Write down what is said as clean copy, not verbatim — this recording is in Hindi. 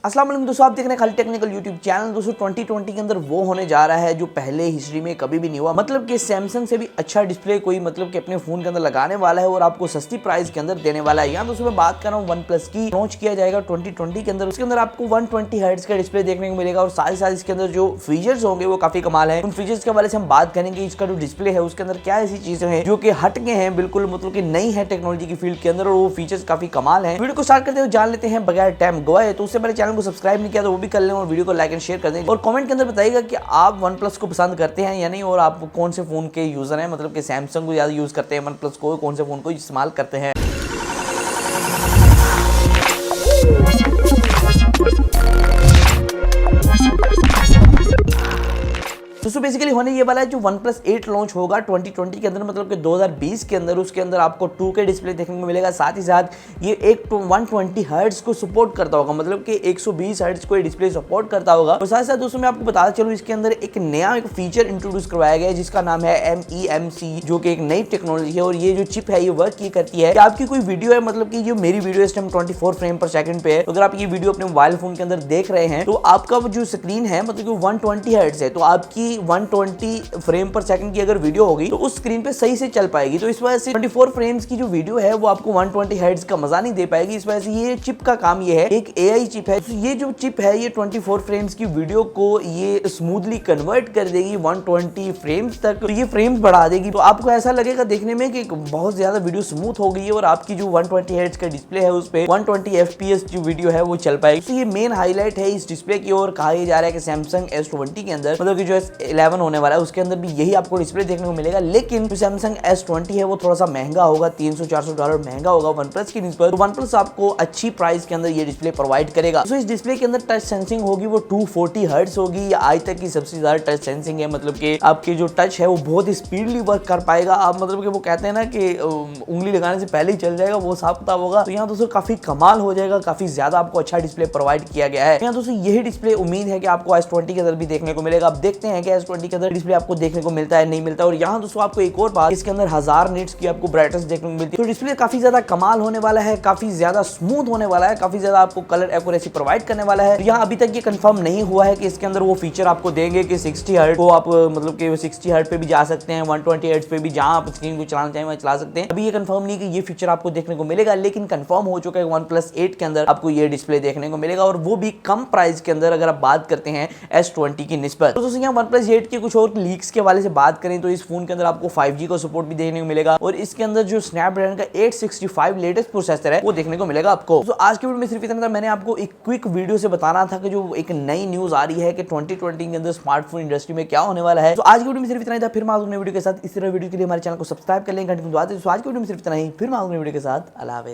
अस्सलाम वालेकुम दोस्तों, आप देख रहे हैं खाली टेक्निकल यूट्यूब चैनल। दोस्तों 2020 के अंदर वो होने जा रहा है जो पहले हिस्ट्री में कभी भी नहीं हुआ। मतलब कि सैमसंग से भी अच्छा डिस्प्ले कोई मतलब कि अपने फोन के अंदर लगाने वाला है और आपको सस्ती प्राइस के अंदर देने वाला है। यहाँ दोस्तों मैं बात कर रहा हूँ वन प्लस की। लॉन्च किया जाएगा 2020 के अंदर। उसके अंदर आपको 120 हर्ट्ज का डिस्प्ले देखने को मिलेगा और साथ ही साथ इसके अंदर जो फीचर्स होंगे वो काफी कमाल है। उन फीचर्स के हवाले से हम बात करेंगे। इसका जो डिस्प्ले है उसके अंदर क्या ऐसी चीजें हैं जो कि हटके हैं, बिल्कुल मतलब कि नई है टेक्नोलॉजी की फील्ड के अंदर, और वो फीचर्स काफी कमाल है। वीडियो को स्टार्ट करते हुए जान लेते हैं बगैर टाइम गवाए। तो उससे पहले चैनल को सब्सक्राइब नहीं किया तो वो भी कर लें और वीडियो को लाइक एंड शेयर कर दें और कमेंट के अंदर बताइएगा कि आप वन प्लस को पसंद करते हैं या नहीं, और आप कौन से फोन के यूजर हैं, मतलब कि सैमसंग को ज्यादा यूज करते हैं, वन प्लस को, कौन से फोन को इस्तेमाल करते हैं। दोस्तों बेसिकली होने ये वाला है जो OnePlus 8 लॉन्च होगा 2020 के अंदर, मतलब कि 2020 के अंदर। उसके अंदर आपको 2K डिस्प्ले देखने को मिलेगा। साथ ही साथ ये 120 हर्ट्ज को सपोर्ट करता होगा, मतलब कि 120 हर्ट्ज को ये डिस्प्ले सपोर्ट करता होगा। और साथ ही साथ दोस्तों मैं आपको बताता चलूं, इसके अंदर एक नया फीचर इंट्रोड्यूस करवाया गया है जिसका नाम है MEMC, जो कि एक नई टेक्नोलॉजी है। और ये जो चिप है ये वर्क ये करती है कि आपकी कोई वीडियो है, मतलब कि जो मेरी वीडियो इस टाइम 24 फ्रेम पर सेकंड पे है, अगर आप ये वीडियो अपने मोबाइल फोन के अंदर देख रहे हैं तो आपका जो स्क्रीन है मतलब कि 120 हर्ट्ज है, तो आपकी 120 फ्रेम पर सेकंड की अगर वीडियो होगी तो उस स्क्रीन पे सही से चल पाएगी। तो इस वजह से 24 फ्रेम्स की जो वीडियो है वो आपको 120 हर्ट्ज का मजा नहीं दे पाएगी। इस वजह से ये चिप का काम ये है, एक AI चिप है। तो ये जो चिप है ये 24 फ्रेम्स की वीडियो को ये स्मूथली कन्वर्ट कर देगी 120 फ्रेम्स तक। तो ये फ्रेम्स बढ़ा देगी, तो आपको ऐसा लगेगा देखने में कि बहुत ज्यादा वीडियो स्मूथ हो गई है और आपकी जो 120 हर्ट्ज का डिस्प्ले है उस पे 120 FPS जो वीडियो है वो चल पाएगी। तो ये मेन हाईलाइट है इस डिस्प्ले की। और कहा जा रहा है कि सैमसंग S20 के अंदर, मतलब कि जो S11 होने वाला है उसके अंदर भी यही आपको डिस्प्ले देखने को मिलेगा। लेकिन जो सैमसंग S20 है वो थोड़ा सा महंगा होगा, $300-400 महंगा होगा वन प्लस की निस्बत। तो वन प्लस आपको अच्छी प्राइस के अंदर ये डिस्प्ले प्रोवाइड करेगा। तो इस डिस्प्ले के अंदर टच सेंसिंग होगी वो 240 हर्ट्ज होगी। या आज तक की सबसे ज्यादा टच सेंसिंग है, मतलब कि आपके जो टच है वो बहुत ही स्पीडली वर्क कर पाएगा। आप मतलब कि वो कहते हैं ना कि उंगली लगाने से पहले ही चल जाएगा, वो हिसाब किताब होगा। तो यहाँ दोस्तों काफी कमाल हो जाएगा, काफी ज्यादा आपको अच्छा डिस्प्ले प्रोवाइड किया गया है। यहाँ दोस्तों यही डिस्प्ले उम्मीद है कि आपको S20 के अंदर भी देखने को मिलेगा। अब देखते हैं कि S20 के अंदर डिस्प्ले आपको देखने को मिलता है नहीं मिलता। और यहाँ दोस्तों आपको एक और बात, इसके अंदर 1000 निट्स की आपको ब्राइटनेस देखने को मिलती है। तो डिस्प्ले काफी ज्यादा कमाल होने वाला है, काफी ज्यादा स्मूथ होने वाला है, काफी ज्यादा आपको कलर एक्यूरेसी प्रोवाइड करने वाला है। तो यहाँ अभी तक ये कंफर्म नहीं हुआ है कि इसके अंदर वो फीचर आपको देंगे कि 60 हर्ट्ज को आप मतलब कि 60 हर्ट्ज पे भी जा सकते हैं, 120 हर्ट्ज पे भी जहां आप स्क्रीन को चलाना चाहें वहां चला सकते हैं। अभी ये कंफर्म नहीं कि ये फीचर आपको देखने को मिलेगा, लेकिन कंफर्म हो चुका है OnePlus 8 के अंदर आपको ये डिस्प्ले देखने को मिलेगा, और वो भी कम प्राइस के अंदर अगर आप बात करते हैं S20 की निस्बत। तो दोस्तों यहाँ OnePlus 8 के कुछ और लीक्स के हवाले से बात करें तो इस फोन के अंदर आपको 5G का सपोर्ट भी देखने को मिलेगा, और इसके अंदर जो स्नैपड्रैगन का 865 लेटेस्ट प्रोसेसर है वो देखने को मिलेगा आपको। तो आज के वीडियो में सिर्फ इतना था। मैंने आपको एक क्विक वीडियो से बताना था कि जो एक नई न्यूज आ रही है कि 2020 के अंदर स्मार्टफोन इंडस्ट्री में क्या होने वाला है। तो आज की वीडियो में सिर्फ इतना ही था। फिर मैं आऊंगा वीडियो के साथ। इस तरह वीडियो के लिए हमारे चैनल को सब्सक्राइब कर लें, घंटी को दबा दें। तो आज की वीडियो में सिर्फ इतना ही। फिर मैं आऊंगा वीडियो के साथ। अल्लाह हाफ़िज़।